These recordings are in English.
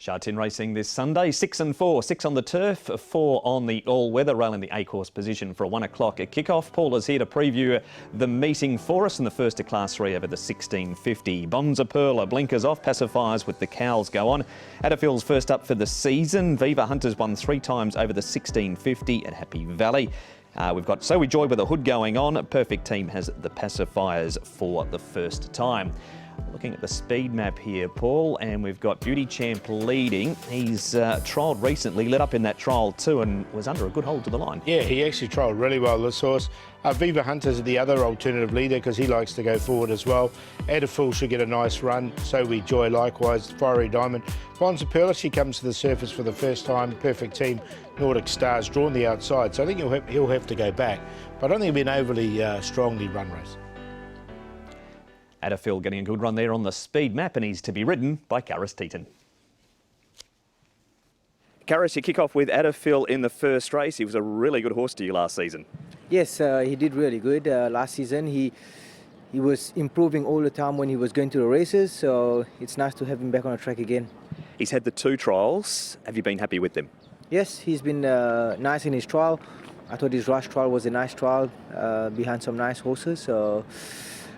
Sha Tin racing this Sunday, 6 and 4, 6 on the turf, 4 on the all-weather rail in the A-course position for a 1 o'clock kick-off. Paul is here to preview the meeting for us in the first of Class 3 over the 1650. Bonza Perla blinkers off, pacifiers with the cows go on. Adderfield's first up for the season. Viva Hunters won 3 times over the 1650 at Happy Valley. We've got So We Joy with a hood going on. Perfect Team has the pacifiers for the first time. Looking at the speed map here, Paul, and we've got Beauty Champ leading. He's trialled recently, led up in that trial too, and was under a good hold to the line. Yeah, he actually trialled really well, this horse. Viva Hunter's the other alternative leader because he likes to go forward as well. Adderfield should get a nice run. So We Joy likewise. Fiery Diamond. Bonza Perla, she comes to the surface for the first time. Perfect Team. Nordic Stars drawn the outside, so I think he'll have to go back. But I don't think he'll be an overly strongly run race. Adderfield getting a good run there on the speed map, and he's to be ridden by Sha Tin. Karis, you kick off with Adderfield in the first race. He was a really good horse to you last season. Yes, he did really good last season. He was improving all the time when he was going to the races, so it's nice to have him back on the track again. He's had the 2 trials. Have you been happy with them? Yes, he's been nice in his trial. I thought his rush trial was a nice trial behind some nice horses, so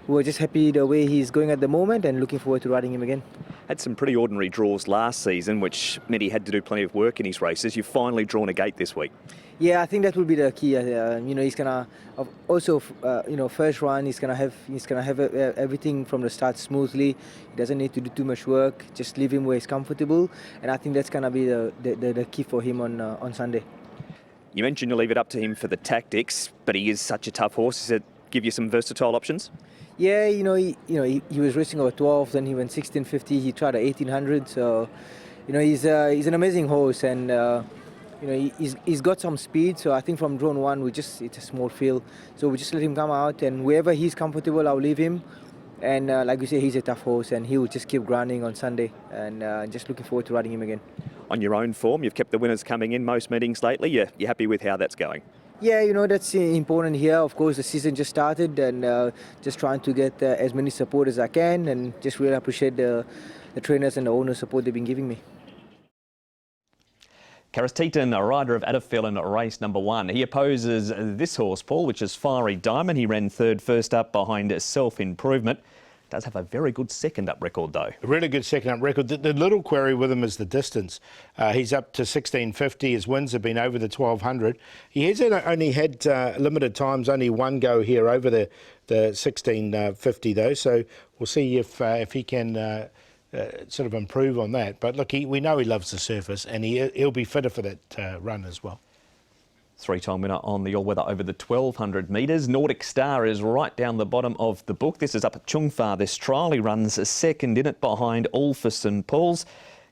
we're just happy the way he's going at the moment and looking forward to riding him again. Had some pretty ordinary draws last season, which meant he had to do plenty of work in his races. You've finally drawn a gate this week. Yeah, I think that will be the key. He's gonna also, first run he's gonna have everything from the start smoothly. He doesn't need to do too much work. Just leave him where he's comfortable, and I think that's gonna be the key for him on Sunday. You mentioned you leave it up to him for the tactics, but he is such a tough horse. Does it give you some versatile options? Yeah, he was racing over 12, then he went 1650. He tried at 1800. So, he's an amazing horse, and he's got some speed. So I think from drone 1, it's a small field, so we just let him come out, and wherever he's comfortable, I'll leave him. And like you say, he's a tough horse, and he will just keep grinding on Sunday. And just looking forward to riding him again. On your own form, you've kept the winners coming in most meetings lately. You're happy with how that's going? Yeah, that's important here. Of course, the season just started, and just trying to get as many support as I can, and just really appreciate the trainers and the owners' support they've been giving me. Sha Tin, a rider of Adderfield in race number 1. He opposes this horse, Paul, which is Fiery Diamond. He ran 3rd first up behind Self Improvement. Does have a very good second-up record, though. A really good second-up record. The little query with him is the distance. He's up to 1650. His wins have been over the 1200. He has only had limited times, only 1 go here over the 1650, though. So we'll see if he can sort of improve on that. But look, we know he loves the surface, and he'll be fitter for that run as well. 3-time winner on the all-weather over the 1200 metres. Nordic Star is right down the bottom of the book. This is up at Chungfa, this trial. He runs 2nd in it behind All for St Paul's.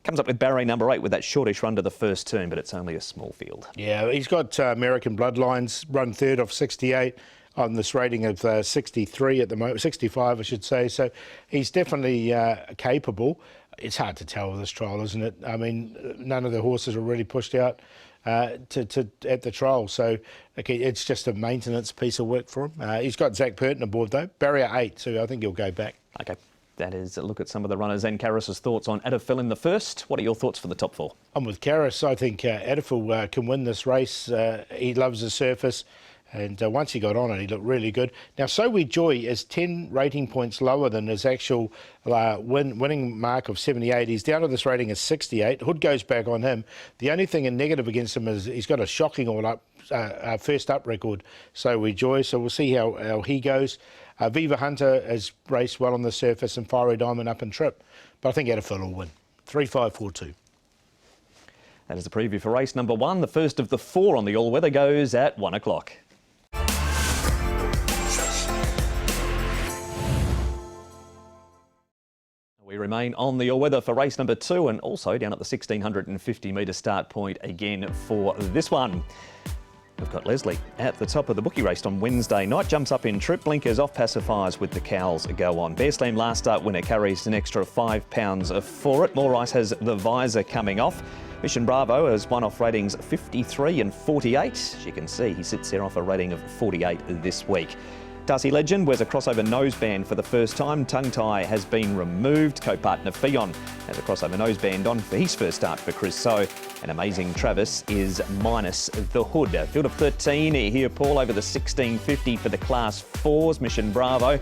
Comes up with barrier number 8 with that shortish run to the first turn, but it's only a small field. Yeah, he's got American bloodlines, run 3rd off 68 on this rating of 63 at the moment, 65 I should say. So he's definitely capable. It's hard to tell with this trial, isn't it? I mean, none of the horses are really pushed out at the trial, so okay, it's just a maintenance piece of work for him. He's got Zach Purton aboard though, barrier 8, so I think he'll go back. Okay, that is a look at some of the runners and Karis's thoughts on Adderfield in the first. What are your thoughts for the top 4? I'm with Karis. I think Adderfield can win this race. He loves the surface, and once he got on it, he looked really good. Now, So We Joy is 10 rating points lower than his actual winning mark of 78. He's down to this rating of 68. Hood goes back on him. The only thing in negative against him is he's got a shocking first up record, So We Joy. So we'll see how he goes. Viva Hunter has raced well on the surface, and Fiery Diamond up and trip. But I think Adderfield will win. 3-5-4-2. That is the preview for race number 1. The first of the 4 on the all-weather goes at 1 o'clock. We remain on the all-weather for race number 2, and also down at the 1650 metre start point again for this one. We've got Leslie at the top of the bookie race on Wednesday night. Jumps up in trip, blinkers off, pacifiers with the cows go on. Bear Slam last start winner carries an extra £5 for it. More Ice has the visor coming off. Mission Bravo has won off ratings 53 and 48. As you can see, he sits there off a rating of 48 this week. Darcy Legend wears a crossover noseband for the first time. Tongue tie has been removed. Co-partner Fionn has a crossover noseband on for his first start for Chris So. And Amazing Travis is minus the hood. Field of 13 here, Paul, over the 1650 for the Class 4s. Mission Bravo.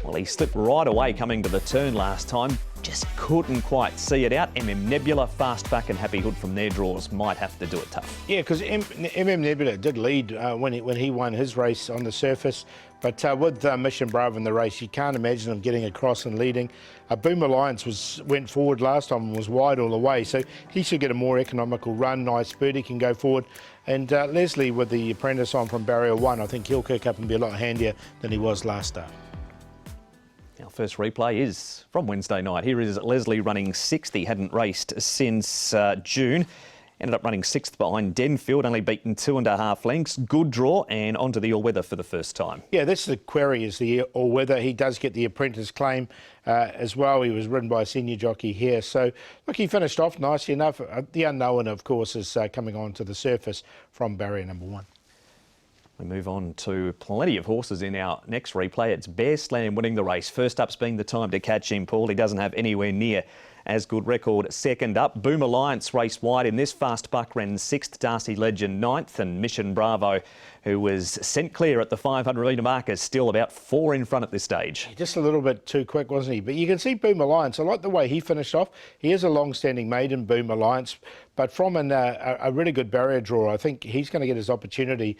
Well, he slipped right away coming to the turn last time. Just couldn't quite see it out. Nebula, Fastback and Happy Hood from their draws might have to do it tough. Yeah, because Nebula did lead when he won his race on the surface. But with Mission Bravo in the race, you can't imagine him getting across and leading. Boom Alliance went forward last time and was wide all the way, so he should get a more economical run. Nice Birdie can go forward. And Leslie with the apprentice on from barrier 1, I think he'll kick up and be a lot handier than he was last start. Our first replay is from Wednesday night. Here is Leslie running 6th. He hadn't raced since June. Ended up running 6th behind Denfield, only beaten 2.5 lengths. Good draw and onto the all-weather for the first time. Yeah, this is the query, is the all-weather. He does get the apprentice claim as well. He was ridden by a senior jockey here. So, look, he finished off nicely enough. The unknown, of course, is coming on to the surface from barrier number 1. We move on to plenty of horses in our next replay. It's Bear Slam winning the race. First up's been the time to catch him, Paul. He doesn't have anywhere near as good record. Second up, Boom Alliance raced wide in this. Fast Buck ran 6th, Darcy Legend 9th, and Mission Bravo, who was sent clear at the 500 metre mark, is still about 4 in front at this stage. Just a little bit too quick, wasn't he? But you can see Boom Alliance. I like the way he finished off. He is a long-standing maiden, Boom Alliance, but from a really good barrier draw, I think he's going to get his opportunity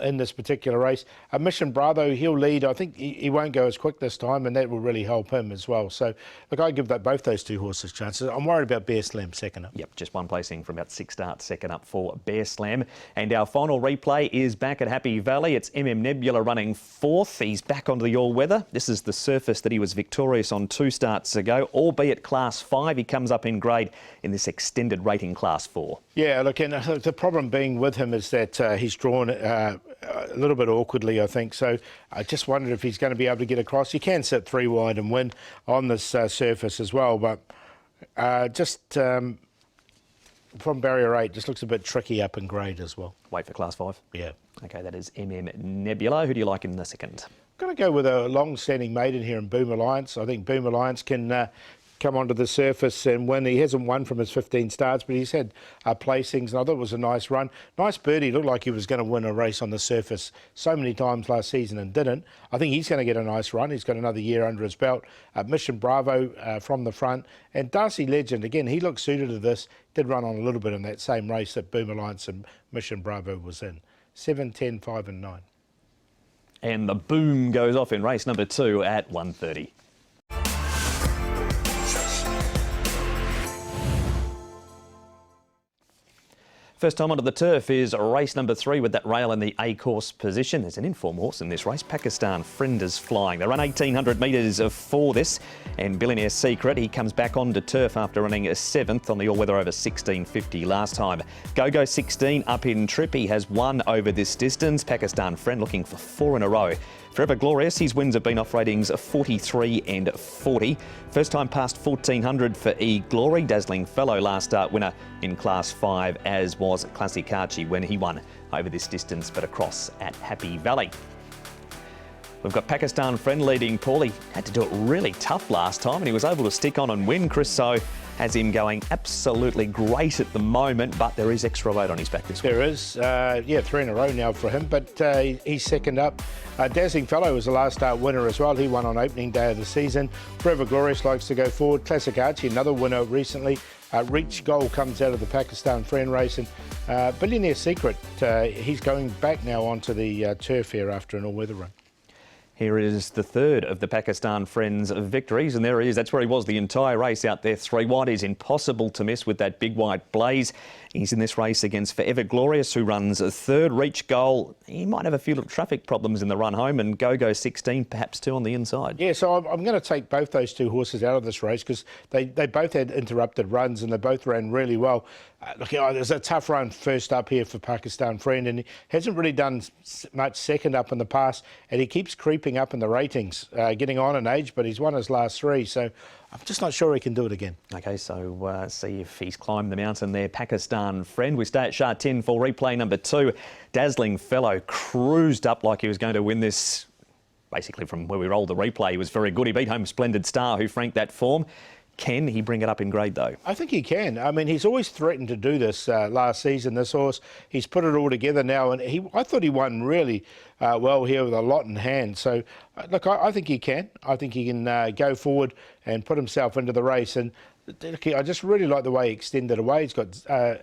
in this particular race. Mission Bravo, he'll lead. I think he won't go as quick this time, and that will really help him as well. So, look, I give both those two horses chances. I'm worried about Bear Slam second up. Yep, just one placing from about 6 starts, second up for Bear Slam. And our final replay is back at Happy Valley. It's Nebula running 4th. He's back onto the all-weather. This is the surface that he was victorious on 2 starts ago, albeit Class 5. He comes up in grade in this extended rating Class 4. Yeah, look, and the problem being with him is that he's drawn a little bit awkwardly, I think. So I just wondered if he's going to be able to get across. He can sit 3 wide and win on this surface as well, but from barrier 8, just looks a bit tricky up in grade as well. Wait for Class 5? Yeah. OK, that is Nebula. Who do you like in the second? I'm going to go with a long-standing maiden here in Boom Alliance. I think Boom Alliance can come onto the surface and win. He hasn't won from his 15 starts, but he's had placings, and I thought it was a nice run. Nice Birdie, looked like he was going to win a race on the surface so many times last season and didn't. I think he's going to get a nice run. He's got another year under his belt. Mission Bravo from the front. And Darcy Legend, again, he looks suited to this. Did run on a little bit in that same race that Boom Alliance and Mission Bravo was in. 7, 10, 5 and 9. And the boom goes off in race number 2 at 1:30. First time onto the turf is race number 3 with that rail in the A-course position. There's an inform horse in this race. Pakistan Friend is flying. They run 1,800 metres for this. And Billionaire Secret, he comes back onto turf after running a 7th on the all-weather over 1650 last time. Go 16 up in trip. He has won over this distance. Pakistan Friend looking for 4 in a row. Forever Glorious, his wins have been off ratings of 43 and 40. First time past 1,400 for E Glory. Dazzling Fellow last start winner in Class 5, as was Classic Archie when he won over this distance but across at Happy Valley. We've got Pakistan Friend leading. Paul, he had to do it really tough last time and he was able to stick on and win. Chris So has him going absolutely great at the moment, but there is extra weight on his back this week. There is, 3 in a row now for him, but he's second up. Dazzling Fellow was the last start winner as well. He won on opening day of the season. Forever Glorious likes to go forward. Classic Archie, another winner recently. Reach Goal comes out of the Pakistan Friend race, and Billionaire Secret, he's going back now onto the turf here after an all-weather run. Here is the third of the Pakistan Friends victories, and there he is. That's where he was the entire race out there. 3 wide is impossible to miss with that big white blaze. He's in this race against Forever Glorious, who runs a 3rd. Reach Goal, he might have a few little traffic problems in the run home, and Go 16, perhaps 2 on the inside. Yeah, so I'm going to take both those 2 horses out of this race because they both had interrupted runs and they both ran really well. Look, there's a tough run first up here for Pakistan Friend, and he hasn't really done much second up in the past, and he keeps creeping up in the ratings, getting on in age, but he's won his last 3, so I'm just not sure he can do it again. OK, so see if he's climbed the mountain there. Pakistan Friend. We stay at Sha Tin for replay number 2. Dazzling Fellow cruised up like he was going to win this basically from where we rolled the replay, he was very good. He beat home Splendid Star, who franked that form. Can he bring it up in grade, though? I think he can. I mean, he's always threatened to do this last season, this horse. He's put it all together now, and I thought he won really well here with a lot in hand. So, look, I think he can. I think he can go forward and put himself into the race. And I just really like the way he extended away. He's got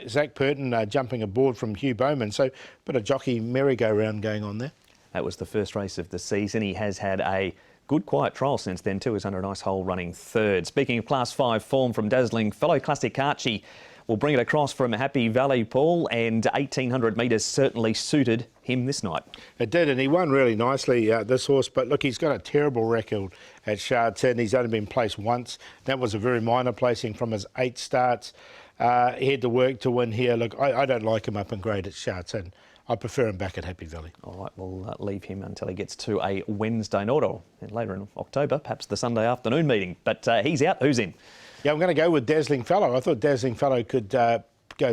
Zach Purton jumping aboard from Hugh Bowman. So, a bit of jockey merry-go-round going on there. That was the first race of the season. He has had a good quiet trial since then too. He's under a nice hole running third. Speaking of Class 5 form from dazzling fellow Classic Archie, will bring it across from Happy Valley, Paul, and 1,800 metres certainly suited him this night. It did, and he won really nicely, this horse. But look, he's got a terrible record at Sha Tin. He's only been placed once. That was a very minor placing from his 8 starts. He had to work to win here. Look, I don't like him up in grade at Sha Tin. I prefer him back at Happy Valley. All right, we'll leave him until he gets to a Wednesday night or later in October, perhaps the Sunday afternoon meeting. But he's out. Who's in? Yeah, I'm going to go with Dazzling Fellow. I thought Dazzling Fellow could go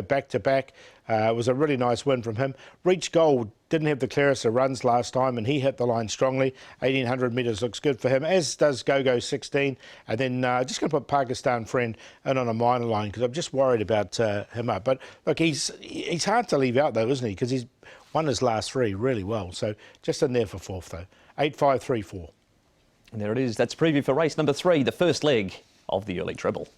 back-to-back. It was a really nice win from him. Reach Gold didn't have the clearest of runs last time, and he hit the line strongly. 1,800 metres looks good for him, as does Go-Go 16. And then just going to put Pakistan Friend in on a minor line because I'm just worried about him up. But look, he's hard to leave out, though, isn't he? Because he's won his last 3 really well. So just in there for 4th, though. 8-5-3-4. And there it is. That's preview for race number 3, the first leg of the early treble.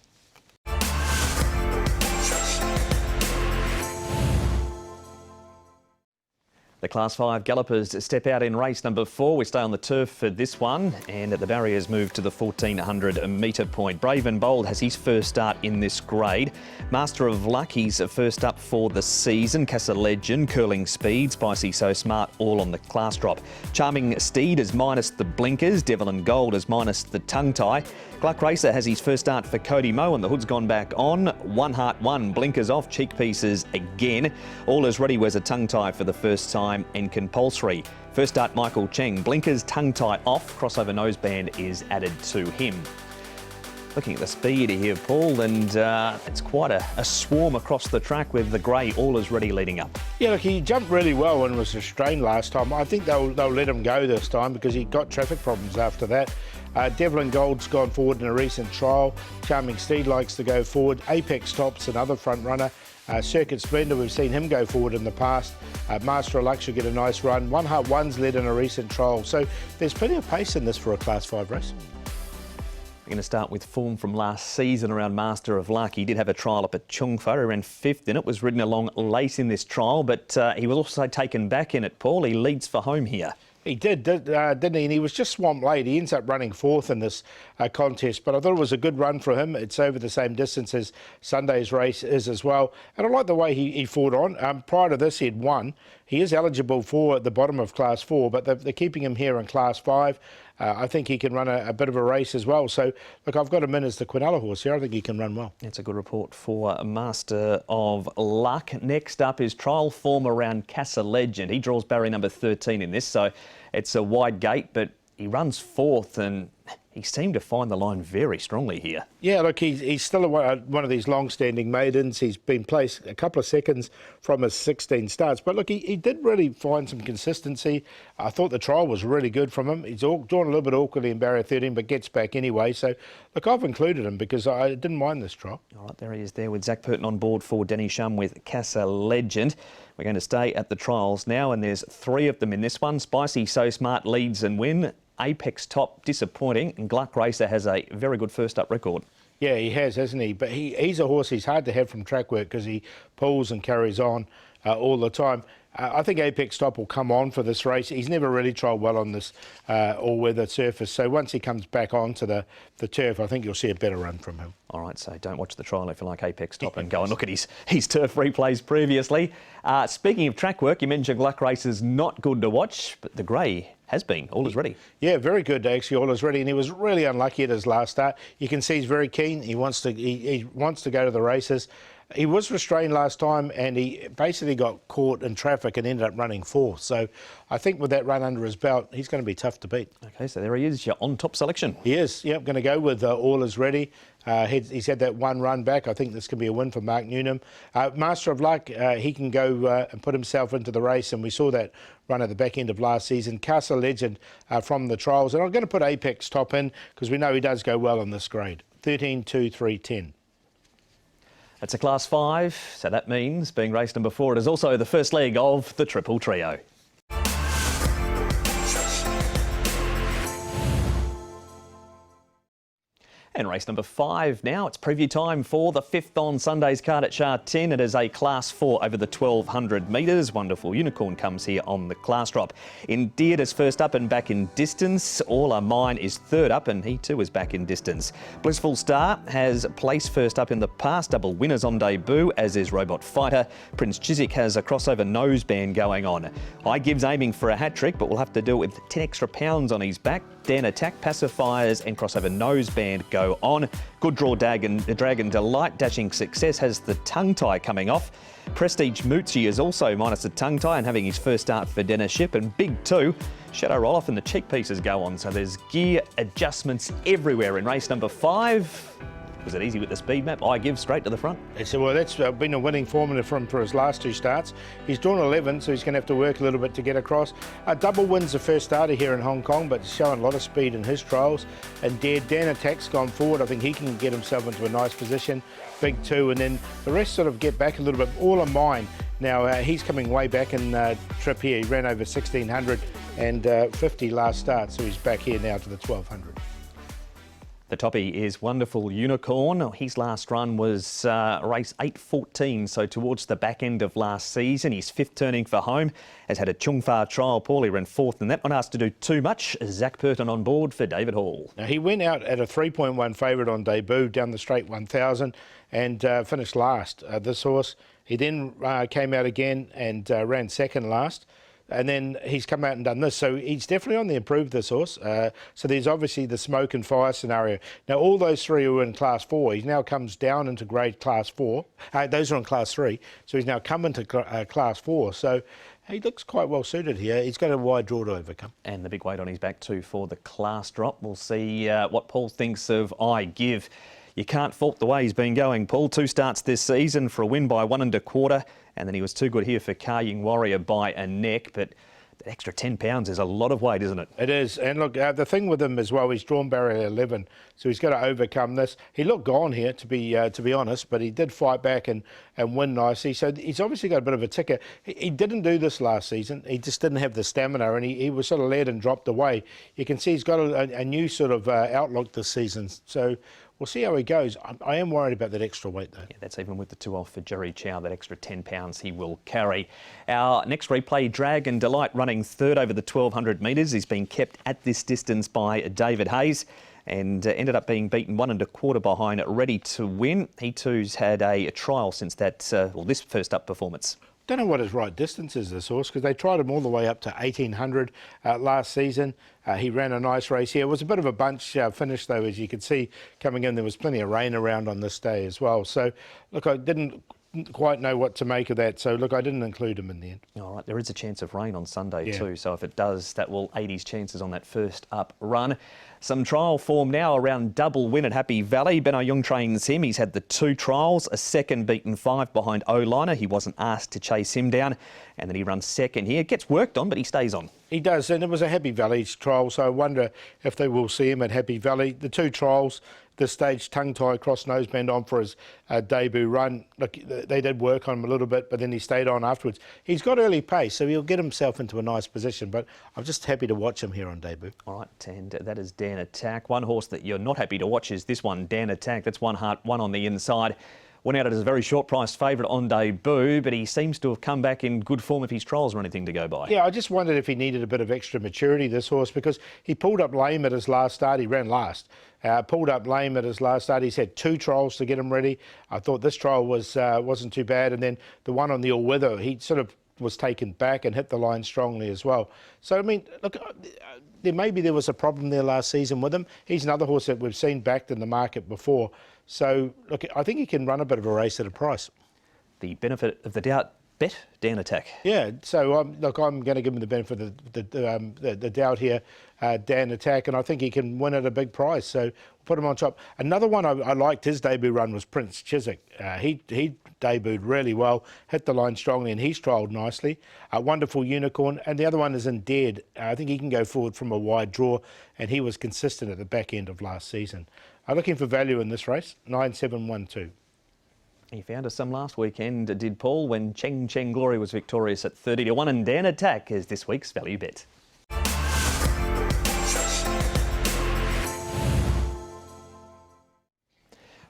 The Class 5 gallopers step out in race number 4. We stay on the turf for this one, and the barriers move to the 1,400 metre point. Brave and Bold has his first start in this grade. Master of Luck, he's first up for the season. Casa Legend, Curling Speed, Spicy So Smart, all on the class drop. Charming Steed is minus the blinkers. Devil and Gold is minus the tongue tie. Gluck Racer has his first start for Cody Moe, and the hood's gone back on. One Heart One, blinkers off, cheek pieces again. All is ready, wears a tongue tie for the first time and compulsory. First start Michael Cheng, blinkers, tongue tie off, crossover noseband is added to him. Looking at the speed here, Paul, and it's quite a swarm across the track with the grey All Is Ready leading up. Yeah, look, he jumped really well and was restrained last time. I think they'll let him go this time because he got traffic problems after that. Devil and Gold's gone forward in a recent trial. Charming Steed likes to go forward. Apex Top's another front runner. Circuit Splendor, we've seen him go forward in the past. Master of Luck should get a nice run. One Heart One's led in a recent trial. So there's plenty of pace in this for a Class 5 race. We're going to start with form from last season around Master of Luck. He did have a trial up at Chungfa. He ran 5th in it, was ridden along late in this trial, but he was also taken back in it, Paul. He leads for home here. He didn't he? And he was just swamped late. He ends up running 4th in this contest, but I thought it was a good run for him. It's over the same distance as Sunday's race is as well. And I like the way he fought on. Prior to this, he had won. He is eligible for the bottom of Class 4, but they're keeping him here in Class 5. I think he can run a bit of a race as well. So, look, I've got him in as the Quinella horse here. I think he can run well. It's a good report for Master of Luck. Next up is trial form around Casa Legend. He draws barrier number 13 in this, so it's a wide gate, but he runs 4th and he seemed to find the line very strongly here. Yeah, look, he's still one of these long-standing maidens. He's been placed a couple of seconds from his 16 starts. But look, he did really find some consistency. I thought the trial was really good from him. He's drawn a little bit awkwardly in barrier 13, but gets back anyway. So, look, I've included him because I didn't mind this trial. All right, there he is there with Zach Purton on board for Denny Shum with Casa Legend. We're going to stay at the trials now, and there's 3 of them in this one. Spicy So Smart leads and win. Apex Top disappointing, and Gluck Racer has a very good first up record. Yeah, he has, hasn't he? But he's a horse he's hard to have from track work because he pulls and carries on all the time. I think Apex Top will come on for this race. He's never really trialled well on this all-weather surface. So once he comes back onto the turf, I think you'll see a better run from him. All right, so don't watch the trial if you like Apex Top and go and look at his turf replays previously. Speaking of track work, you mentioned Gluck Racer's not good to watch, but the grey has been. All Is Ready. Yeah, very good actually. All Is Ready, and he was really unlucky at his last start. You can see he's very keen. He wants to go to the races. He was restrained last time and he basically got caught in traffic and ended up running fourth. So I think with that run under his belt, he's going to be tough to beat. Okay, so there he is, your on-top selection. He is, yep, going to go with All Is Ready. He's had that one run back. I think this can be a win for Mark Newnham. Master of Luck, he can go and put himself into the race, and we saw that run at the back end of last season. Castle Legend from the trials, and I'm going to put Apex top in because we know he does go well in this grade. 13, 2, 3, 10. It's a Class 5, so that means, being race number 4, it is also the first leg of the Triple Trio. And race number 5 now. It's preview time for the 5th on Sunday's card at Sha Tin. It is a Class 4 over the 1,200 metres. Wonderful Unicorn comes here on the class drop. Endeared is first up and back in distance. All Are Mine is third up and he too is back in distance. Blissful Star has placed first up in the past. Double winners on debut, as is Robot Fighter. Prince Chiswick has a crossover noseband going on. I Give's aiming for a hat-trick, but will have to do it with 10 extra pounds on his back. Dan Attack, Pacifiers and crossover noseband go on. Good Draw Dragon Delight, Dashing Success has the tongue tie coming off. Prestige Mootsie is also minus the tongue tie and having his first start for Dennis Ship. And Big 2, Shadow Roll Off and the cheek pieces go on. So there's gear adjustments everywhere in race number 5. Was it easy with the speed map? I Give straight to the front. Well, that's been a winning formula for his last 2 starts. He's drawn 11, so he's going to have to work a little bit to get across. Double wins the first starter here in Hong Kong, but showing a lot of speed in his trials. And Dan Attack's gone forward. I think he can get himself into a nice position. Big 2, and then the rest sort of get back a little bit. All Are Mine. Now, he's coming way back in trip here. He ran over 1,600 and 50 last start, so he's back here now to the 1,200. The toppy is Wonderful Unicorn. His last run was race 8:14, so towards the back end of last season. His 5th turning for home. Has had a Chung Fa trial. Paulie ran 4th, and that one asked to do too much. Zach Purton on board for David Hall. Now, he went out at a 3.1 favourite on debut down the straight 1,000 and finished last, this horse. He then came out again and ran 2nd last. And then he's come out and done this. So he's definitely on the improve, this horse. So there's obviously the smoke and fire scenario. Now, all those 3 were in Class 4. He now comes down into grade Class 4. Those are in Class 3. So he's now come into Class 4. So he looks quite well suited here. He's got a wide draw to overcome. And the big weight on his back too for the class drop. We'll see what Paul thinks of I Give. You can't fault the way he's been going, Paul. 2 starts this season for a win by 1 1/4. And then he was too good here for Karying Warrior by a neck. But that extra 10 pounds is a lot of weight, isn't it? It is. And look, the thing with him as well, he's drawn barrier 11. So he's got to overcome this. He looked gone here, to be honest, but he did fight back and win nicely. So he's obviously got a bit of a ticker. He didn't do this last season. He just didn't have the stamina, and he was sort of led and dropped away. You can see he's got a new sort of outlook this season. So we'll see how he goes. I am worried about that extra weight, though. Yeah, that's even with the 2 off for Jerry Chow. That extra 10 pounds he will carry. Our next replay, Dragon Delight, running 3rd over the 1,200 metres. He's been kept at this distance by David Hayes and ended up being beaten 1 1/4 behind Ready to Win. He too's had a trial since that, this first up performance. Don't know what his right distance is, this horse, because they tried him all the way up to 1,800 last season. He ran a nice race here. It was a bit of a bunch finish, though, as you could see coming in. There was plenty of rain around on this day as well. So, look, I didn't quite know what to make of that. So, look, I didn't include him in the end. All right, there is a chance of rain on Sunday too. So if it does, that will aid his chances on that first up run. Some trial form now around Double Win at Happy Valley. Benno Young trains him. He's had the 2 trials, a 2nd beaten 5 behind O-Liner. He wasn't asked to chase him down. And then he runs 2nd here. Gets worked on, but he stays on. He does, and it was a Happy Valley trial, so I wonder if they will see him at Happy Valley. The 2 trials, this stage, tongue-tie, cross noseband on for his debut run. Look, they did work on him a little bit, but then he stayed on afterwards. He's got early pace, so he'll get himself into a nice position, but I'm just happy to watch him here on debut. All right, and that is Dan Attack. One horse that you're not happy to watch is this one, Dan Attack. That's One Heart, 1 on the inside. Went out as a very short-priced favourite on debut, but he seems to have come back in good form if his trials are anything to go by. Yeah, I just wondered if he needed a bit of extra maturity, this horse, because he pulled up lame at his last start. He ran last. Pulled up lame at his last start. He's had 2 trials to get him ready. I thought this trial wasn't too bad, and then the one on the all-weather, he sort of was taken back and hit the line strongly as well. So, I mean, look, there was a problem there last season with him. He's another horse that we've seen backed in the market before. So, look, I think he can run a bit of a race at a price. the benefit of the doubt bet, Dan Attack. Yeah, so I'm going to give him the benefit of the doubt here, Dan Attack, and I think he can win at a big price. So put him on top. Another one I liked his debut run was Prince Chiswick. He debuted really well, hit the line strongly, and he's trialled nicely. A Wonderful Unicorn, and the other one is Indeed. I think he can go forward from a wide draw, and he was consistent at the back end of last season. I'm looking for value in this race, 9-7-1-2. He found us some last weekend, did Paul, when Cheng Cheng Glory was victorious at 30-1, and Dan Attack is this week's value bet.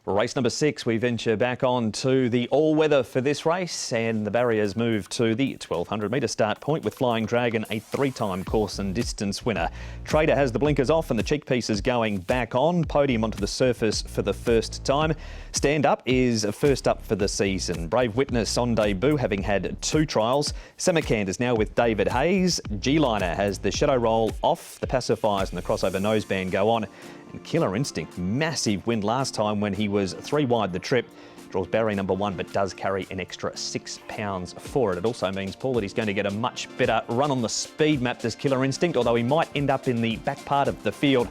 Race number 6, we venture back on to the all-weather for this race, and the barriers move to the 1,200 metre start point with Flying Dragon, a 3-time course and distance winner. Trader has the blinkers off and the cheek pieces going back on. Podium onto the surface for the first time. Stand Up is first up for the season. Brave Witness on debut, having had 2 trials. Samarkand is now with David Hayes. G-Liner has the shadow roll off. The pacifiers and the crossover noseband go on. And Killer Instinct, massive win last time when he was 3 wide the trip. Draws barrier number 1, but does carry an extra £6 for it. It also means, Paul, that he's going to get a much better run on the speed map, this Killer Instinct, although he might end up in the back part of the field.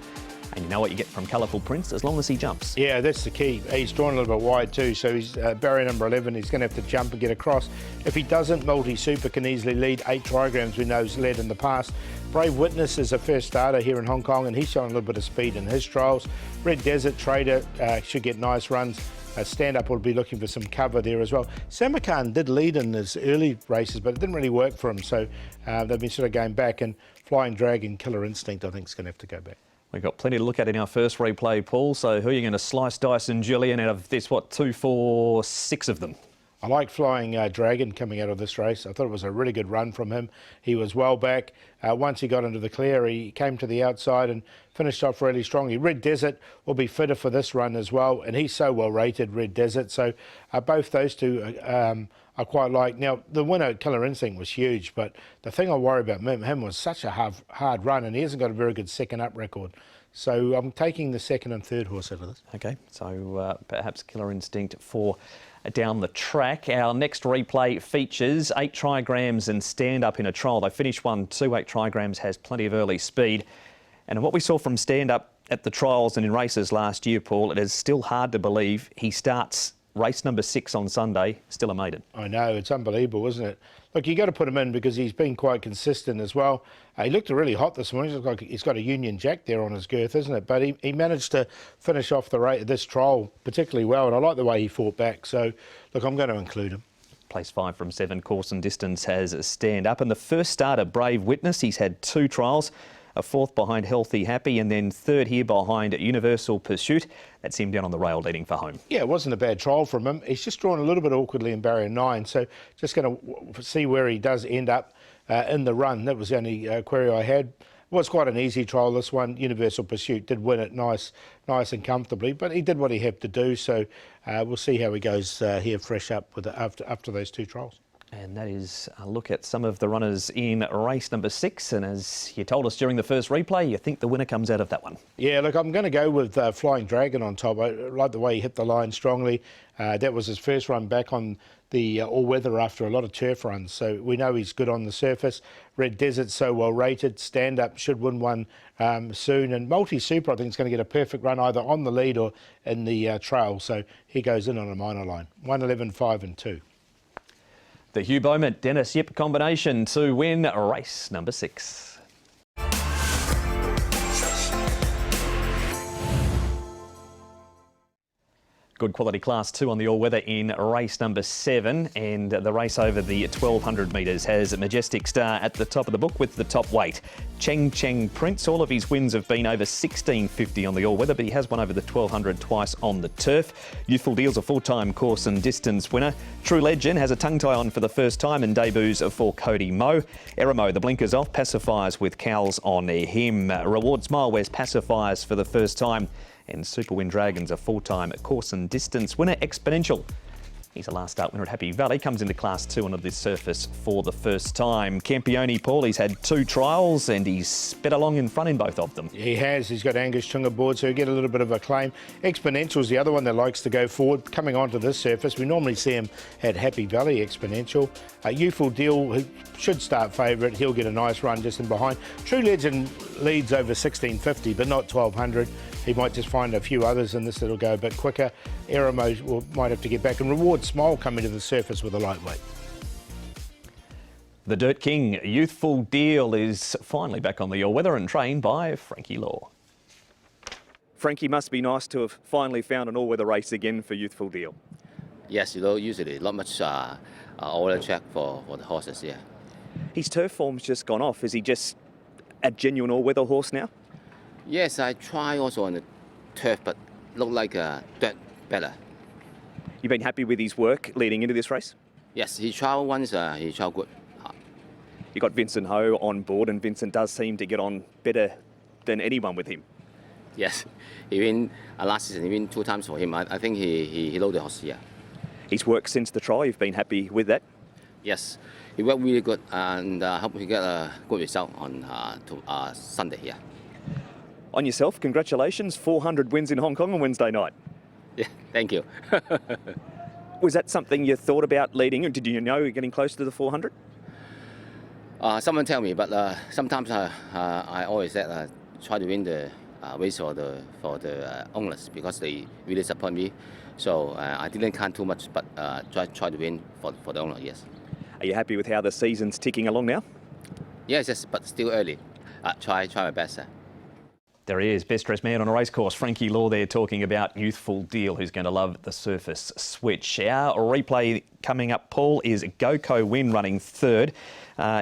And you know what you get from Colourful Prince as long as he jumps. Yeah, that's the key. He's drawn a little bit wide too, so he's barrier number 11. He's going to have to jump and get across. If he doesn't, Multi Super can easily lead. 8 trigrams we know he's led in the past. Brave Witness is a first starter here in Hong Kong, and he's showing a little bit of speed in his trials. Red Desert Trader should get nice runs. Stand Up will be looking for some cover there as well. Samarkand did lead in his early races, but it didn't really work for him, so they've been sort of going back, and Flying Dragon, Killer Instinct, I think is going to have to go back. We've got plenty to look at in our first replay, Paul. So who are you going to slice, dice and Julian out of this, 2, 4, 6 of them? I like Flying Dragon coming out of this race. I thought it was a really good run from him. He was well back. Once he got into the clear, he came to the outside and finished off really strongly. Red Desert will be fitter for this run as well, and he's so well rated, Red Desert. So both those two I quite like. Now, the winner, Killer Instinct, was huge, but the thing I worry about him was such a hard run, and he hasn't got a very good second up record. So I'm taking the second and third horse out of this. Okay, so perhaps Killer Instinct for down the track. Our next replay features 8 trigrams and Stand Up in a trial. They finished 1-2. 8 trigrams has plenty of early speed. And what we saw from Stand Up at the trials and in races last year, Paul, it is still hard to believe he starts race number 6 on Sunday, still a maiden. I know, it's unbelievable, isn't it? Look, you got to put him in because he's been quite consistent as well. He looked really hot this morning. He's like he's got a Union Jack there on his girth, isn't it? But he managed to finish off this trial particularly well, and I like the way he fought back. So, look, I'm going to include him. Place 5 from 7, course and distance has Stand Up. And the first starter, Brave Witness, he's had 2 trials. A 4th behind Healthy Happy, and then 3rd here behind Universal Pursuit. That's him down on the rail leading for home. Yeah, it wasn't a bad trial from him. He's just drawn a little bit awkwardly in barrier 9, so just going to see where he does end up in the run. That was the only query I had. It was quite an easy trial, this one. Universal Pursuit did win it nice and comfortably, but he did what he had to do, so we'll see how he goes here fresh up with after those 2 trials. And that is a look at some of the runners in race number 6. And as you told us during the first replay, you think the winner comes out of that one. Yeah, look, I'm going to go with Flying Dragon on top. I like the way he hit the line strongly. That was his first run back on the all-weather after a lot of turf runs. So we know he's good on the surface. Red Desert, so well rated. Stand Up should win one soon. And Multi Super, I think, is going to get a perfect run either on the lead or in the trail. So he goes in on a minor line. 1, 5 and 2. The Hugh Beaumont Dennis Yip combination to win race number 6. Good quality Class 2 on the all-weather in race number 7, and the race over the 1,200 metres has Majestic Star at the top of the book with the top weight. Cheng Cheng Prince, all of his wins have been over 1650 on the all-weather, but he has won over the 1,200 twice on the turf. Youthful Deal's a 4-time course and distance winner. True Legend has a tongue-tie on for the first time and debuts for Cody Moe. Eremo, the blinkers off, pacifiers with cowls on him. Reward Smile wears pacifiers for the first time. And Super Wind Dragons, a 4-time course and distance winner. Exponential He's a last start winner at Happy Valley, comes into Class 2 onto this surface for the first time. Campione Paul, he's had 2 trials and he's sped along in front in both of them. He has. He's got Angus Chunga board, so he'll get a little bit of a claim. Exponential's the other one that likes to go forward, coming onto this surface. We normally see him at Happy Valley Exponential. Youthful Deal, who should start favourite, he'll get a nice run just in behind. True Legend leads over 1650, but not 1200. He might just find a few others in this that'll go a bit quicker. Aeromo might have to get back, and Reward Smile coming to the surface with a lightweight. The Dirt King, Youthful Deal, is finally back on the all-weather and trained by Frankie Law. Frankie, must be nice to have finally found an all-weather race again for Youthful Deal. Yes, usually not much all-weather track for the horses here. His turf form's just gone off. Is he just a genuine all-weather horse now? Yes, I try also on the turf, but look like dirt better. You've been happy with his work leading into this race? Yes, he tried once, he tried good. You got Vincent Ho on board, and Vincent does seem to get on better than anyone with him. Yes, he win last season, he win 2 times for him. I think he loaded the horse here. His work since the trial, you've been happy with that? Yes, he worked really good, and hope he get a good result on Sunday here. On yourself, congratulations, 400 wins in Hong Kong on Wednesday night. Yeah, thank you. Was that something you thought about leading, or did you know you're getting close to the 400? Someone tell me, but sometimes I always said try to win the race for the owners, because they really support me. So I didn't count too much, but try to win for the owner. Yes. Are you happy with how the season's ticking along now? Yes, but still early. Try my best. There he is, best dressed man on a racecourse. Frankie Law there talking about Youthful Deal, who's going to love the surface switch. Our replay coming up, Paul, is Go Win running third.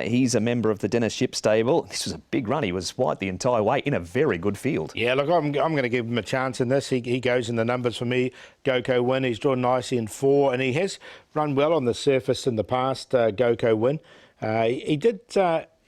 He's a member of the Dennis Ship stable. This was a big run. He was wide the entire way in a very good field. Yeah, look, I'm going to give him a chance in this. He goes in the numbers for me. Go Win, he's drawn nicely in 4, and he has run well on the surface in the past, Go Win. He did...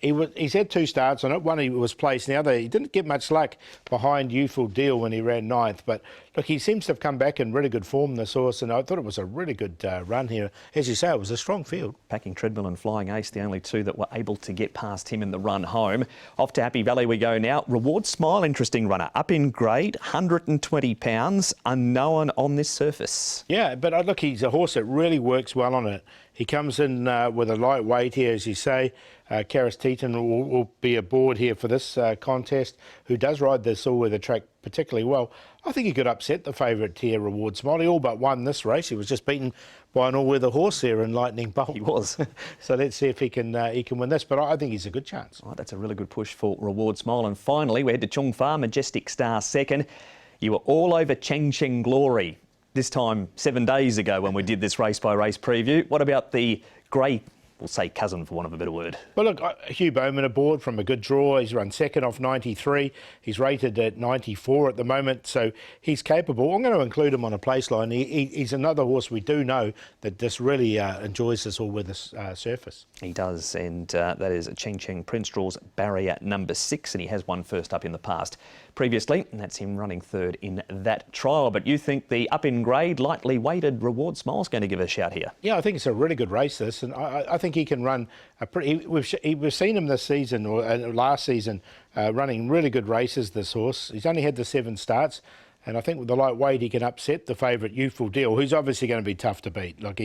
He's had 2 starts on it. One he was placed. Now he didn't get much luck behind Youthful Deal when he ran 9th. But look, he seems to have come back in really good form, this horse, and I thought it was a really good run here. As you say, it was a strong field. Packing Treadmill and Flying Ace, the only 2 that were able to get past him in the run home. Off to Happy Valley we go now. Reward Smile, interesting runner. Up in grade, 120 pounds, unknown on this surface. Yeah, but look, he's a horse that really works well on it. He comes in with a light weight here, as you say. Karis Teaton will be aboard here for this contest, who does ride this all-weather track particularly well. I think he could upset the favourite here, Reward Smile. He all but won this race. He was just beaten by an all-weather horse there in Lightning Bolt. He was. So let's see if he can win this, but I think he's a good chance. Oh, that's a really good push for Reward Smile. And finally, we head to Chung Fa, Majestic Star second. You were all over Cheng Cheng Glory this time 7 days ago when we did this race-by-race preview. What about the grey, we'll say cousin for want of a better word? Well, look, Hugh Bowman aboard from a good draw. He's run second off 93. He's rated at 94 at the moment, so he's capable. I'm going to include him on a place line. He's another horse we do know that just really enjoys this all-weather surface. He does, and that is Cheng Cheng Prince draws barrier number 6, and he has won first up in the past previously, and that's him running third in that trial. But you think the up-in-grade, lightly weighted Reward Smile's going to give a shout here? Yeah, I think it's a really good race, this, and I think he can run a pretty... We've seen him this season, or last season, running really good races, this horse. He's only had the 7 starts, and I think with the light weight he can upset the favourite Youthful Deal, who's obviously going to be tough to beat. Like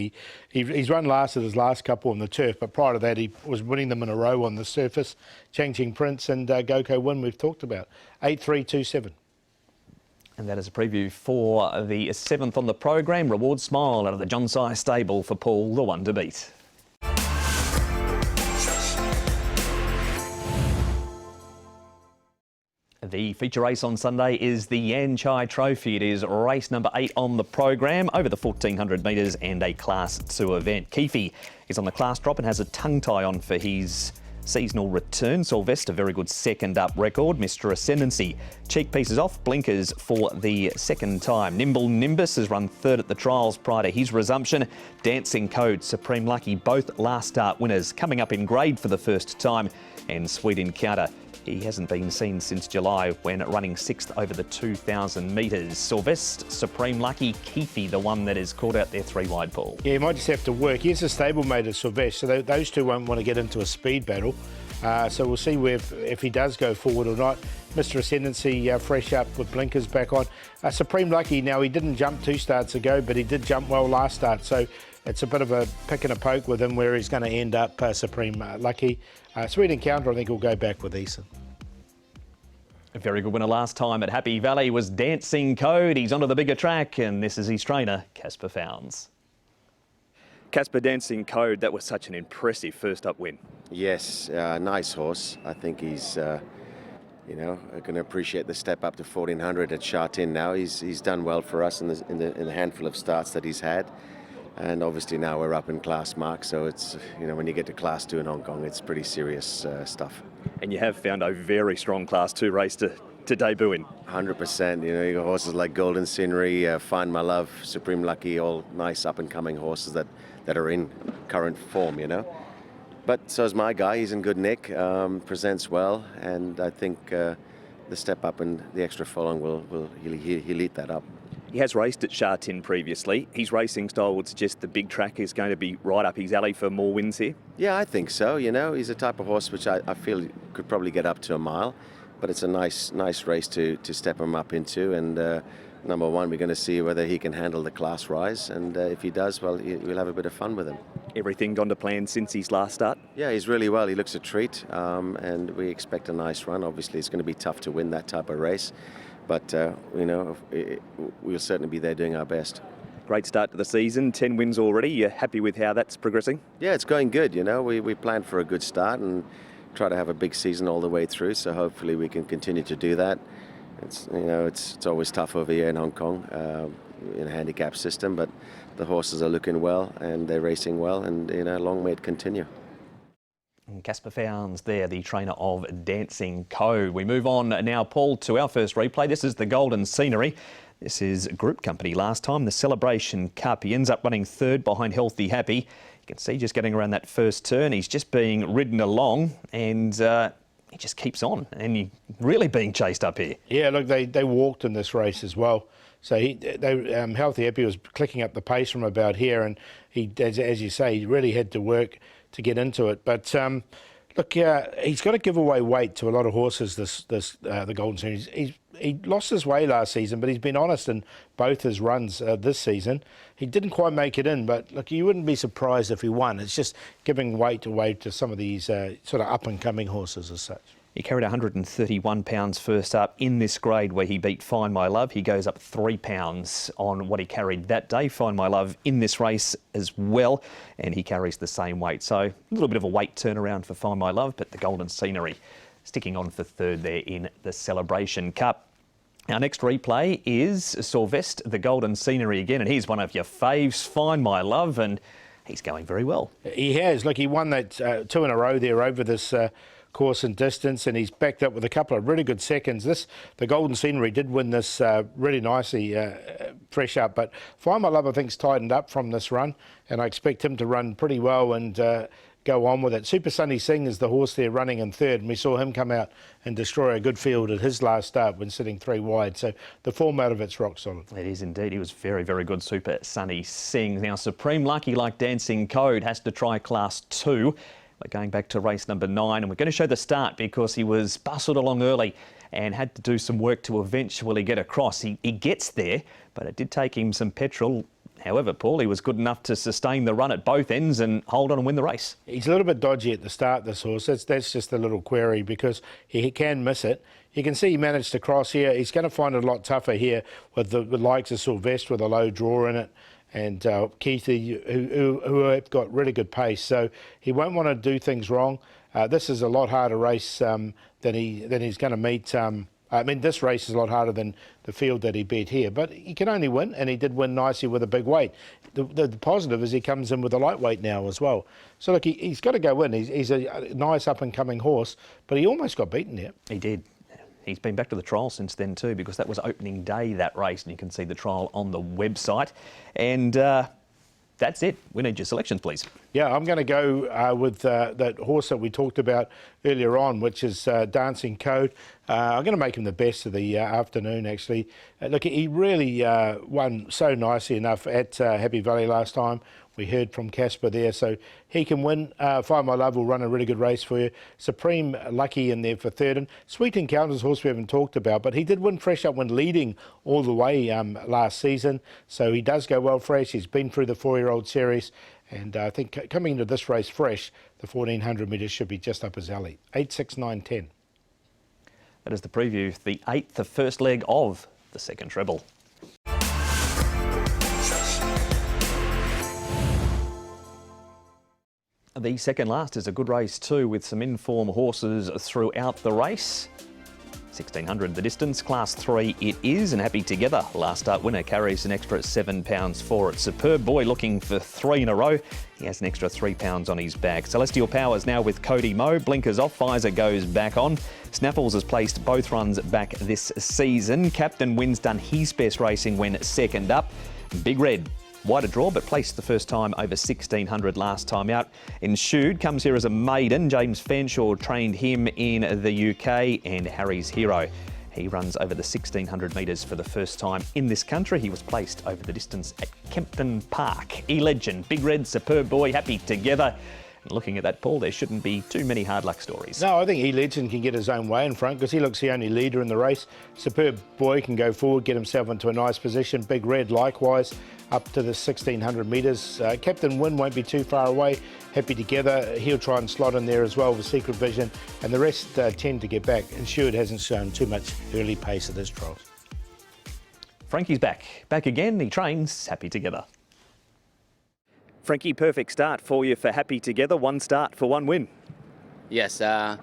he's run last at his last couple on the turf, but prior to that he was winning them in a row on the surface. Cheng Cheng Prince and Go Win we've talked about. 8-3-2-7. And that is a preview for the 7th on the program. Reward Smile out of the John Sy stable for Paul, the one to beat. The feature race on Sunday is the Yan Chai Trophy. It is race number 8 on the program, over the 1,400 metres and a Class 2 event. Keefe is on the class drop and has a tongue tie on for his Seasonal return, Sylvester, very good second up record. Mr. Ascendancy, cheek pieces off, blinkers for the second time. Nimble Nimbus has run third at the trials prior to his resumption. Dancing Code, Supreme Lucky, both last start winners, coming up in grade for the first time. And Sweet Encounter, he hasn't been seen since July when running 6th over the 2,000 metres. Sylvester, Supreme Lucky, Keefe, the one that is caught out there 3 wide, Paul. Yeah, he might just have to work. He's a stablemate of Sylvester, so those two won't want to get into a speed battle. So we'll see if he does go forward or not. Mr. Ascendancy fresh up with blinkers back on. Supreme Lucky, now he didn't jump 2 starts ago, but he did jump well last start. So it's a bit of a pick and a poke with him where he's going to end up, Supreme Lucky. Sweet Encounter, I think he'll go back with Eason. A very good winner last time at Happy Valley was Dancing Code. He's onto the bigger track, and this is his trainer, Casper Founds. Casper, Dancing Code, that was such an impressive first up win. Yes, nice horse. I think he's, going to appreciate the step up to 1400 at Sha Tin now. He's done well for us in the handful of starts that he's had. And obviously now we're up in class, Mark, so it's, when you get to class 2 in Hong Kong, it's pretty serious stuff. And you have found a very strong class 2 race to debut in. 100%, you got horses like Golden Scenery, Find My Love, Supreme Lucky, all nice up-and-coming horses that are in current form, But so is my guy, he's in good nick, presents well, and I think the step up and the extra following he'll eat that up. He has raced at Sha Tin previously. His racing style would suggest the big track is going to be right up his alley for more wins here. Yeah, I think so. He's a type of horse which I feel could probably get up to a mile, but it's a nice race to step him up into. And number one, we're going to see whether he can handle the class rise, and if he does, well, we'll have a bit of fun with him. Everything gone to plan since his last start? Yeah, he's really well. He looks a treat, and we expect a nice run. Obviously, it's going to be tough to win that type of race. But, we'll certainly be there doing our best. Great start to the season, 10 wins already. You're happy with how that's progressing? Yeah, it's going good. We planned for a good start and try to have a big season all the way through. So hopefully we can continue to do that. It's always tough over here in Hong Kong in a handicap system, but the horses are looking well and they're racing well, and long may it continue. Casper Founds there, the trainer of Dancing Code. We move on now, Paul, to our first replay. This is the Golden Scenery. This is Group Company last time, the Celebration Cup. He ends up running third behind Healthy Happy. You can see just getting around that first turn. He's just being ridden along, and he just keeps on, and he's really being chased up here. Yeah, look, they walked in this race as well. So Healthy Happy was clicking up the pace from about here, and he, as you say, he really had to work to get into it. But look, he's got to give away weight to a lot of horses. The Golden Series. He lost his way last season, but he's been honest in both his runs this season. He didn't quite make it in, but look, you wouldn't be surprised if he won. It's just giving weight away to some of these sort of up-and-coming horses as such. He carried 131 pounds first up in this grade where he beat Find My Love. He goes up 3 pounds on what he carried that day. Find My Love in this race as well, and he carries the same weight. So a little bit of a weight turnaround for Find My Love, but the Golden Scenery sticking on for third there in the Celebration Cup. Our next replay is Sylvester, the Golden Scenery again, and he's one of your faves, Find My Love, and he's going very well. He has. Look, he won that 2 in a row there over this course and distance, and he's backed up with a couple of really good seconds. The Golden Scenery did win this really nicely, fresh up, but Find My Love, I think, is tightened up from this run, and I expect him to run pretty well and go on with it. Super Sunny Singh is the horse there running in third, and we saw him come out and destroy a good field at his last start when sitting 3 wide. So the form out of it's rock solid. It is indeed. He was very, very good, Super Sunny Singh. Now, Supreme Lucky, like Dancing Code, has to try Class 2. We're going back to race number 9, and we're going to show the start because he was bustled along early and had to do some work to eventually get across. He gets there, but it did take him some petrol. However, Paul, he was good enough to sustain the run at both ends and hold on and win the race. He's a little bit dodgy at the start, this horse. That's just a little query because he can miss it. You can see he managed to cross here. He's going to find it a lot tougher here with the likes of Sylvester with a low draw in it, and Keith, who have got really good pace. So he won't want to do things wrong. This is a lot harder race than he's going to meet I mean, this race is a lot harder than the field that he beat here, but he can only win, and he did win nicely with a big weight. The positive is he comes in with a lightweight now as well. So, look, he's got to go win. He's a nice up-and-coming horse, but he almost got beaten here. He did. He's been back to the trial since then too, because that was opening day, that race, and you can see the trial on the website. And that's it. We need your selections, please. Yeah, I'm going to go with that horse that we talked about earlier on, which is Dancing Code. I'm going to make him the best of the afternoon, actually. Look, he really won so nicely enough at Happy Valley last time. We heard from Casper there, so he can win. Find My Love will run a really good race for you. Supreme Lucky in there for third. And Sweet Encounters, horse we haven't talked about, but he did win fresh up when leading all the way last season. So he does go well fresh. He's been through the 4-year-old series. And I think coming into this race fresh, the 1400 metres should be just up his alley. 8, 6, 9, 10. That is the preview, the 8th, the first leg of the second treble. The second last is a good race too, with some in-form horses throughout the race. 1600 the distance, class 3 it is, and Happy Together, last start winner, carries an extra £7 for it. Superb Boy looking for 3 in a row. He has an extra £3 on his back. Celestial Powers now with Cody Moe. Blinkers off, visor goes back on. Snaffles has placed both runs back this season. Captain Wynn's done his best racing when second up. Big Red, wider draw, but placed the first time over 1600 last time out. Ensued comes here as a maiden. James Fanshawe trained him in the UK, and Harry's Hero. He runs over the 1600 metres for the first time in this country. He was placed over the distance at Kempton Park. E-Legend, Big Red, Superb Boy, Happy Together. And looking at that, Paul, there shouldn't be too many hard luck stories. No, I think E-Legend can get his own way in front because he looks the only leader in the race. Superb Boy can go forward, get himself into a nice position. Big Red likewise up to the 1600 metres. Captain Wynn won't be too far away. Happy Together, he'll try and slot in there as well with Secret Vision, and the rest tend to get back. Ensured hasn't shown too much early pace at this trial. Frankie's back again. He trains Happy Together. Frankie, perfect start for you for Happy Together. 1 start for 1 win. Yes, I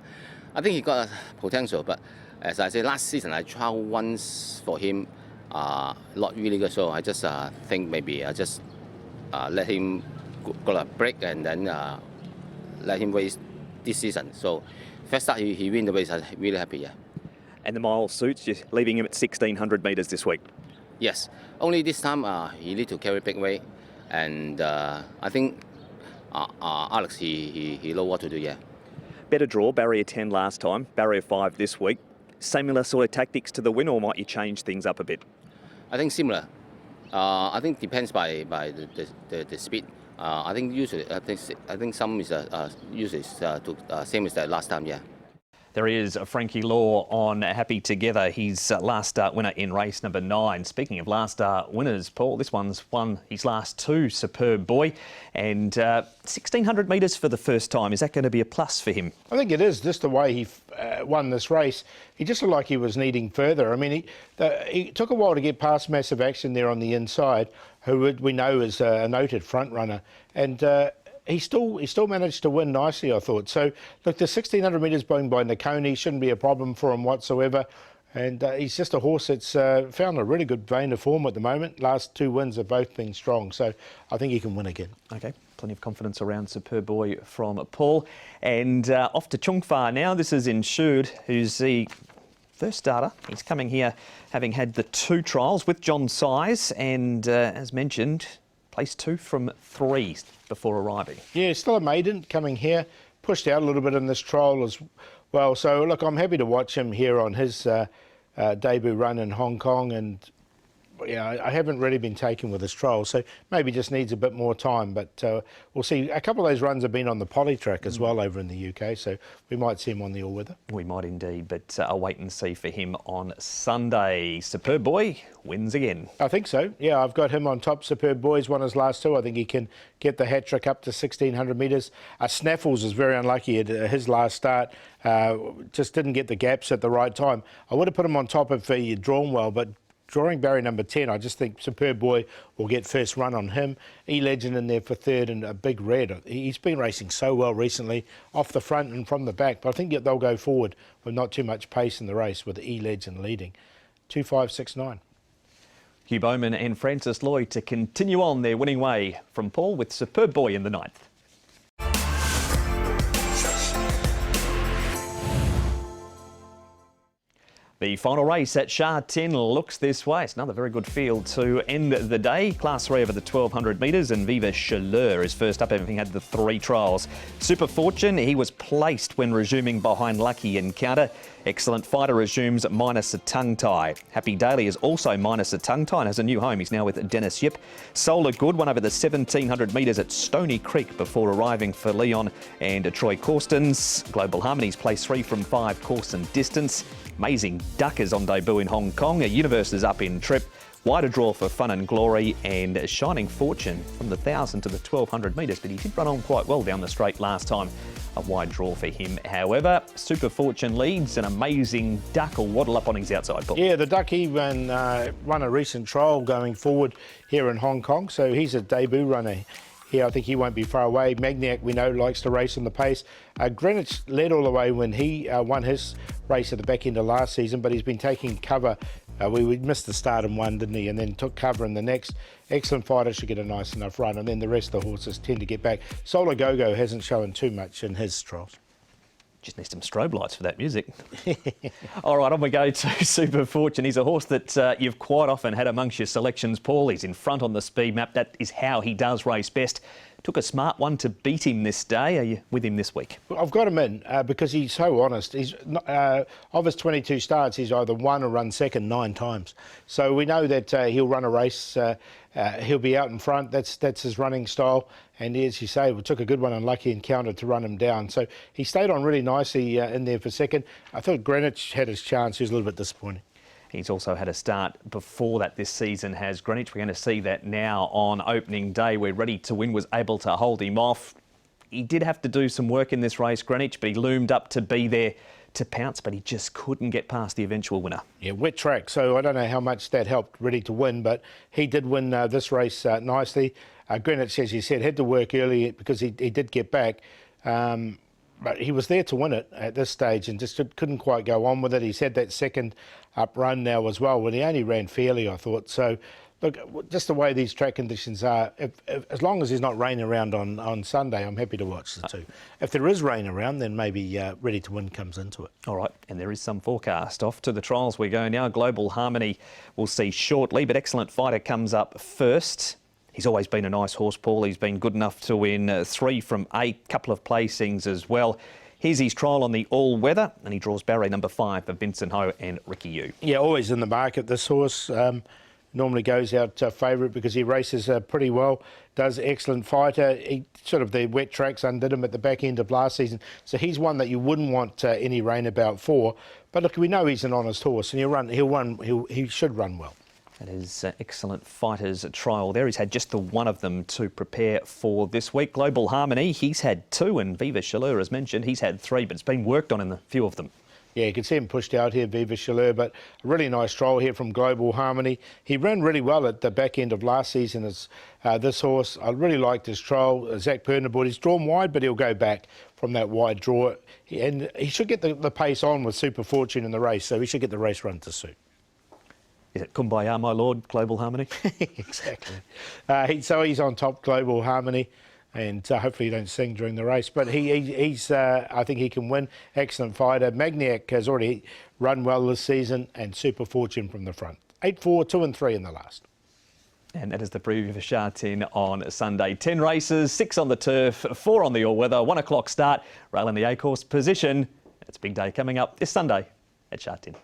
think he got potential, but as I said, last season I tried once for him, not really good. So I just think maybe I just let him go a break and then let him race this season. So first start he win the race. I'm really happy. Yeah. And the mile suits you, leaving him at 1600 metres this week. Yes, only this time he need to carry big weight, and I think Alex he know what to do. Yeah. Better draw, barrier 10 last time, barrier 5 this week. Similar sort of tactics to the win, or might you change things up a bit? I think similar. I think depends by the speed. I think usually I think some is usually same as the last time. Yeah. There is Frankie Law on Happy Together. He's last start winner in race number 9. Speaking of last start winners, Paul, this one's won his last 2, Superb Boy, and 1600 metres for the first time. Is that going to be a plus for him? I think it is, just the way he won this race. He just looked like he was needing further. I mean, he took a while to get past Massive Action there on the inside, who we know is a noted front runner, and he still managed to win nicely, I thought. So, look, the 1600 metres going by Nakoni shouldn't be a problem for him whatsoever. And he's just a horse that's found a really good vein of form at the moment. Last 2 wins have both been strong. So, I think he can win again. OK, plenty of confidence around Superb Boy from Paul. And off to Chungfa now. This is Ensured, who's the first starter. He's coming here having had the 2 trials with John Size. And as mentioned, placed 2 from 3 before arriving. Yeah, still a maiden coming here. Pushed out a little bit in this trial as well. So, look, I'm happy to watch him here on his debut run in Hong Kong. And, yeah, I haven't really been taken with this trial, so maybe just needs a bit more time. But we'll see. A couple of those runs have been on the poly track as well over in the UK, so we might see him on the all-weather. We might indeed, but I'll wait and see for him on Sunday. Superb Boy wins again. I think so. Yeah, I've got him on top. Superb Boy's won his last 2. I think he can get the hat trick up to 1600 metres. Snaffles is very unlucky at his last start. Just didn't get the gaps at the right time. I would have put him on top if he had drawn well, but drawing barrier number 10, I just think Superb Boy will get first run on him. E-Legend in there for third and a big red. He's been racing so well recently, off the front and from the back, but I think they'll go forward with not too much pace in the race with E-Legend leading. 2-5-6-9. Hugh Bowman and Francis Lloyd to continue on their winning way from Paul with Superb Boy in the 9th. The final race at Sha Tin looks this way. It's another very good field to end the day. Class 3 over the 1200 metres, and Viva Chaleur is first up, having had the 3 trials. Super Fortune, he was placed when resuming behind Lucky Encounter. Excellent Fighter resumes minus a tongue tie. Happy Daily is also minus a tongue tie and has a new home. He's now with Dennis Yip. Solar Good won over the 1700 metres at Stony Creek before arriving for Leon and Troy Corstens. Global Harmonies placed 3 from 5 course and distance. Amazing Duck is on debut in Hong Kong. A Universe is up in Trip. Wider draw for Fun and Glory, and Shining Fortune from the 1000 to the 1200 metres, but he did run on quite well down the straight last time. A wide draw for him, however. Super Fortune leads, an Amazing Duck will waddle up on his outside, Paul. Yeah, the Duck even won a recent trial going forward here in Hong Kong, so he's a debut runner here. I think he won't be far away. Magniac, we know, likes to race on the pace. Greenwich led all the way when he won his race at the back end of last season, but he's been taking cover. We missed the start in one, didn't he? And then took cover in the next. Excellent Fighter should get a nice enough run, and then the rest of the horses tend to get back. Solar Go-Go hasn't shown too much in his trials. Just need some strobe lights for that music. All right, on we go to Super Fortune. He's a horse that you've quite often had amongst your selections, Paul. He's in front on the speed map. That is how he does race best. Took a smart one to beat him this day. Are you with him this week? I've got him in because he's so honest. He's of his 22 starts, he's either won or run second 9 times. So we know that he'll run a race. He'll be out in front. That's his running style. And as you say, we took a good one on Lucky Encounter to run him down. So he stayed on really nicely in there for second. I thought Greenwich had his chance. He was a little bit disappointing. He's also had a start before that this season, has Greenwich. We're going to see that now on opening day, where Ready to Win was able to hold him off. He did have to do some work in this race, Greenwich, but he loomed up to be there to pounce, but he just couldn't get past the eventual winner. Yeah, wet track, so I don't know how much that helped Ready to Win, but he did win this race nicely. Greenwich, as you said, had to work early because he did get back. But he was there to win it at this stage and just couldn't quite go on with it. He's had that second up run now as well, when he only ran fairly, I thought. So, look, just the way these track conditions are, as long as there's not rain around on Sunday, I'm happy to watch the 2. If there is rain around, then maybe Ready to Win comes into it. All right, and there is some forecast. Off to the trials we go now. Global Harmony we'll see shortly, but Excellent Fighter comes up first. He's always been a nice horse, Paul. He's been good enough to win 3 from 8, couple of placings as well. Here's his trial on the all-weather, and he draws barrier number 5 for Vincent Ho and Ricky Yu. Yeah, always in the market, this horse. Normally goes out favourite because he races pretty well, does Excellent Fighter. He sort of, the wet tracks undid him at the back end of last season, so he's one that you wouldn't want any rain about for. But look, we know he's an honest horse, and he should run well. That is Excellent Fighter's trial there. He's had just the one of them to prepare for this week. Global Harmony, he's had 2, and Viva Chaleur, as mentioned, he's had 3, but it's been worked on in a few of them. Yeah, you can see him pushed out here, Viva Chaleur, but a really nice trial here from Global Harmony. He ran really well at the back end of last season as this horse. I really liked his trial. Zach Pernaboard, he's drawn wide, but he'll go back from that wide draw. And he should get the pace on with Super Fortune in the race, so he should get the race run to suit. Is it Kumbaya, my lord, Global Harmony? Exactly. So he's on top, Global Harmony, and hopefully he don't sing during the race. But he's I think he can win. Excellent Fighter. Magniac has already run well this season, and Super Fortune from the front. 8-4, 2 and 3 in the last. And that is the preview for Sha Tin on Sunday. 10 races, 6 on the turf, 4 on the all-weather, 1 o'clock start, rail in the A-course position. It's a big day coming up this Sunday at Sha Tin.